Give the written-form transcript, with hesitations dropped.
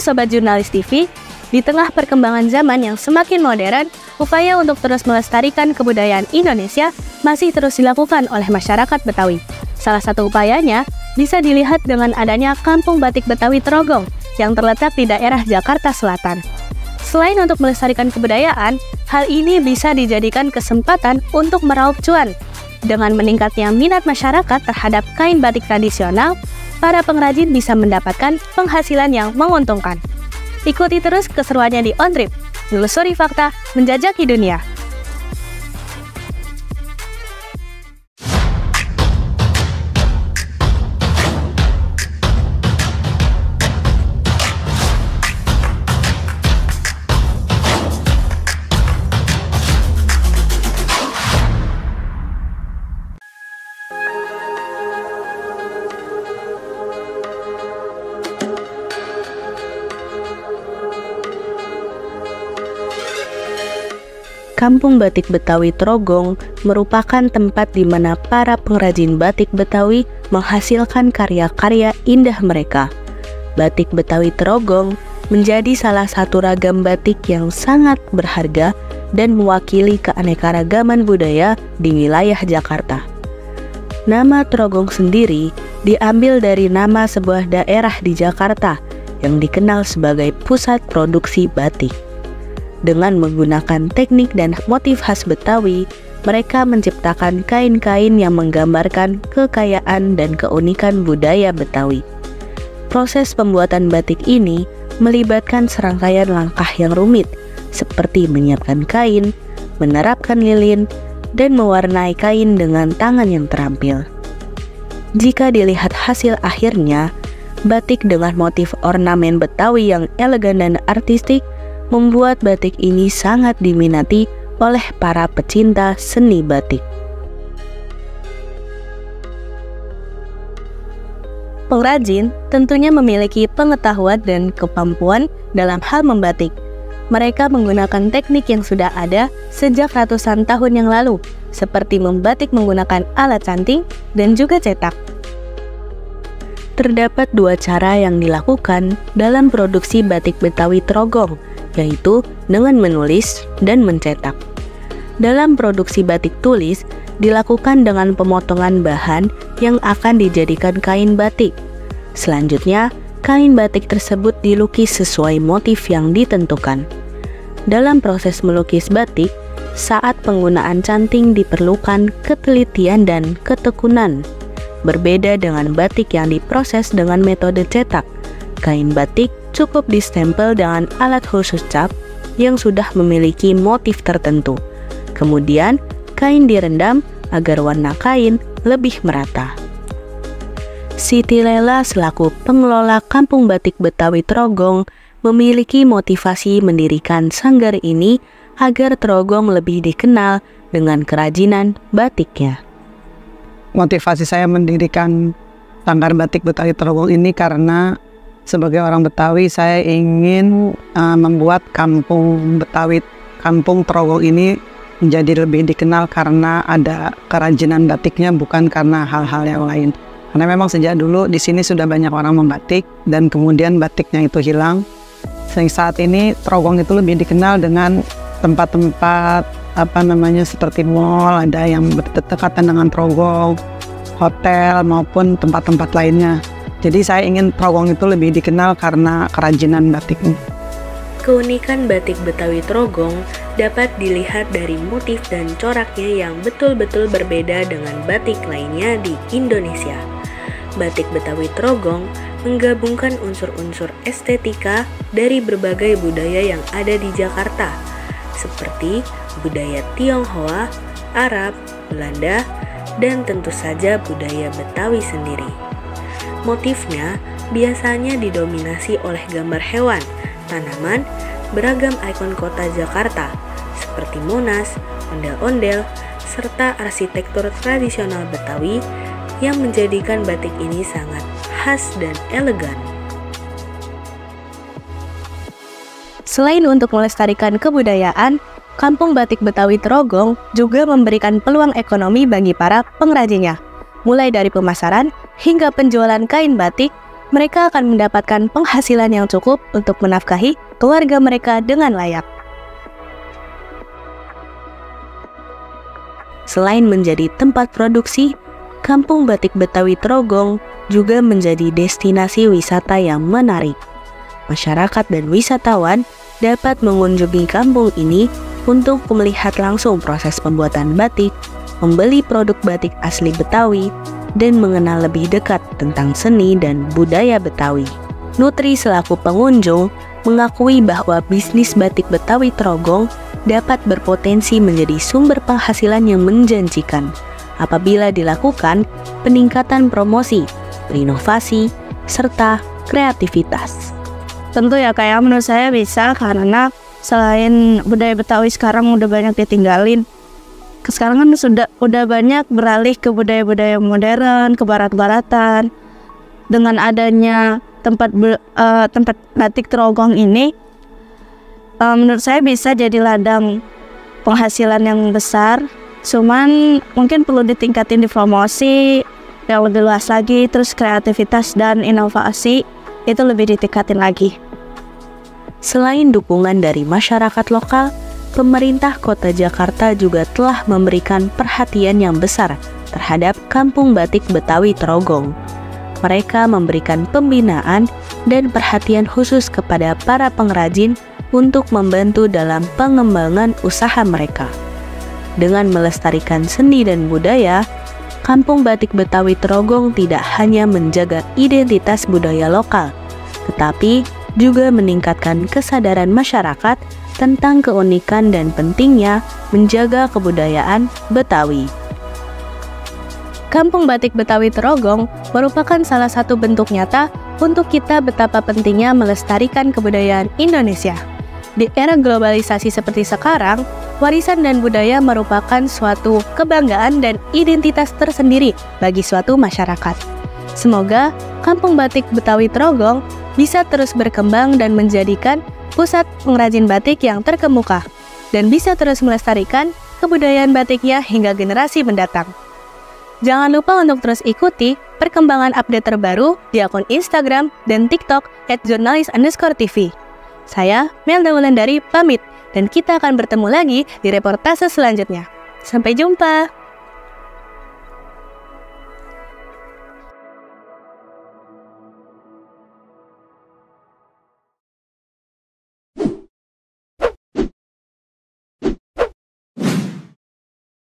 Sobat Jurnalis TV, di tengah perkembangan zaman yang semakin modern, upaya untuk terus melestarikan kebudayaan Indonesia masih terus dilakukan oleh masyarakat Betawi. Salah satu upayanya bisa dilihat dengan adanya Kampung Batik Betawi Trogong yang terletak di daerah Jakarta Selatan. Selain untuk melestarikan kebudayaan, hal ini bisa dijadikan kesempatan untuk meraup cuan. Dengan meningkatnya minat masyarakat terhadap kain batik tradisional, para pengrajin bisa mendapatkan penghasilan yang menguntungkan. Ikuti terus keseruannya di On Trip, menelusuri fakta, menjajaki dunia. Kampung Batik Betawi Trogong merupakan tempat di mana para pengrajin batik Betawi menghasilkan karya-karya indah mereka. Batik Betawi Trogong menjadi salah satu ragam batik yang sangat berharga dan mewakili keanekaragaman budaya di wilayah Jakarta. Nama Trogong sendiri diambil dari nama sebuah daerah di Jakarta yang dikenal sebagai pusat produksi batik. Dengan menggunakan teknik dan motif khas Betawi, mereka menciptakan kain-kain yang menggambarkan kekayaan dan keunikan budaya Betawi. Proses pembuatan batik ini melibatkan serangkaian langkah yang rumit, seperti menyiapkan kain, menerapkan lilin, dan mewarnai kain dengan tangan yang terampil. Jika dilihat hasil akhirnya, batik dengan motif ornamen Betawi yang elegan dan artistik membuat batik ini sangat diminati oleh para pecinta seni batik. Pengrajin tentunya memiliki pengetahuan dan kemampuan dalam hal membatik. Mereka menggunakan teknik yang sudah ada sejak ratusan tahun yang lalu, seperti membatik menggunakan alat canting dan juga cetak. Terdapat dua cara yang dilakukan dalam produksi batik Betawi Trogong, yaitu dengan menulis dan mencetak. Dalam produksi batik tulis, dilakukan dengan pemotongan bahan yang akan dijadikan kain batik. Selanjutnya, kain batik tersebut dilukis sesuai motif yang ditentukan. Dalam proses melukis batik, saat penggunaan canting diperlukan ketelitian dan ketekunan. Berbeda dengan batik yang diproses dengan metode cetak, kain batik cukup distempel dengan alat khusus cap yang sudah memiliki motif tertentu. Kemudian, kain direndam agar warna kain lebih merata. Siti Lela selaku pengelola Kampung Batik Betawi Trogong memiliki motivasi mendirikan sanggar ini agar Trogong lebih dikenal dengan kerajinan batiknya. Motivasi saya mendirikan sanggar batik Betawi Trogong ini karena sebagai orang Betawi, saya ingin membuat kampung Betawi, kampung Trogong ini menjadi lebih dikenal karena ada kerajinan batiknya, bukan karena hal-hal yang lain. Karena memang sejak dulu di sini sudah banyak orang membatik dan kemudian batiknya itu hilang. Sehingga saat ini Trogong itu lebih dikenal dengan tempat-tempat seperti mall, ada yang berdekatan dengan Trogong, hotel maupun tempat-tempat lainnya. Jadi saya ingin Trogong itu lebih dikenal karena kerajinan batiknya. Keunikan batik Betawi Trogong dapat dilihat dari motif dan coraknya yang betul-betul berbeda dengan batik lainnya di Indonesia. Batik Betawi Trogong menggabungkan unsur-unsur estetika dari berbagai budaya yang ada di Jakarta, seperti budaya Tionghoa, Arab, Belanda, dan tentu saja budaya Betawi sendiri. Motifnya biasanya didominasi oleh gambar hewan, tanaman, beragam ikon kota Jakarta seperti Monas, ondel-ondel, serta arsitektur tradisional Betawi yang menjadikan batik ini sangat khas dan elegan. Selain untuk melestarikan kebudayaan, Kampung Batik Betawi Trogong juga memberikan peluang ekonomi bagi para pengrajinnya, mulai dari pemasaran hingga penjualan kain batik mereka akan mendapatkan penghasilan yang cukup untuk menafkahi keluarga mereka dengan layak. Selain menjadi tempat produksi, Kampung Batik Betawi Trogong juga menjadi destinasi wisata yang menarik. Masyarakat dan wisatawan dapat mengunjungi kampung ini untuk melihat langsung proses pembuatan batik, membeli produk batik asli Betawi, dan mengenal lebih dekat tentang seni dan budaya Betawi. Nutri selaku pengunjung mengakui bahwa bisnis batik Betawi Trogong dapat berpotensi menjadi sumber penghasilan yang menjanjikan apabila dilakukan peningkatan promosi, inovasi, serta kreativitas. Tentu ya kayak menurut saya bisa, karena selain budaya Betawi sekarang udah banyak ditinggalin. Sekarang kan udah banyak beralih ke budaya-budaya modern, ke barat-baratan. Dengan adanya tempat batik Trogong ini, menurut saya bisa jadi ladang penghasilan yang besar. Cuman mungkin perlu ditingkatin di promosi yang lebih luas lagi, terus kreativitas dan inovasi itu lebih ditingkatin lagi. Selain dukungan dari masyarakat lokal, pemerintah Kota Jakarta juga telah memberikan perhatian yang besar terhadap Kampung Batik Betawi Trogong. Mereka memberikan pembinaan dan perhatian khusus kepada para pengrajin untuk membantu dalam pengembangan usaha mereka. Dengan melestarikan seni dan budaya, Kampung Batik Betawi Trogong tidak hanya menjaga identitas budaya lokal, tetapi juga meningkatkan kesadaran masyarakat tentang keunikan dan pentingnya menjaga kebudayaan Betawi. Kampung Batik Betawi Trogong merupakan salah satu bentuk nyata untuk kita betapa pentingnya melestarikan kebudayaan Indonesia. Di era globalisasi seperti sekarang, warisan dan budaya merupakan suatu kebanggaan dan identitas tersendiri bagi suatu masyarakat. Semoga Kampung Batik Betawi Trogong bisa terus berkembang dan menjadikan pusat pengrajin batik yang terkemuka, dan bisa terus melestarikan kebudayaan batiknya hingga generasi mendatang. Jangan lupa untuk terus ikuti perkembangan update terbaru di akun Instagram dan TikTok @jurnalis_tv. Saya Melda Wulandari pamit, dan kita akan bertemu lagi di reportase selanjutnya. Sampai jumpa!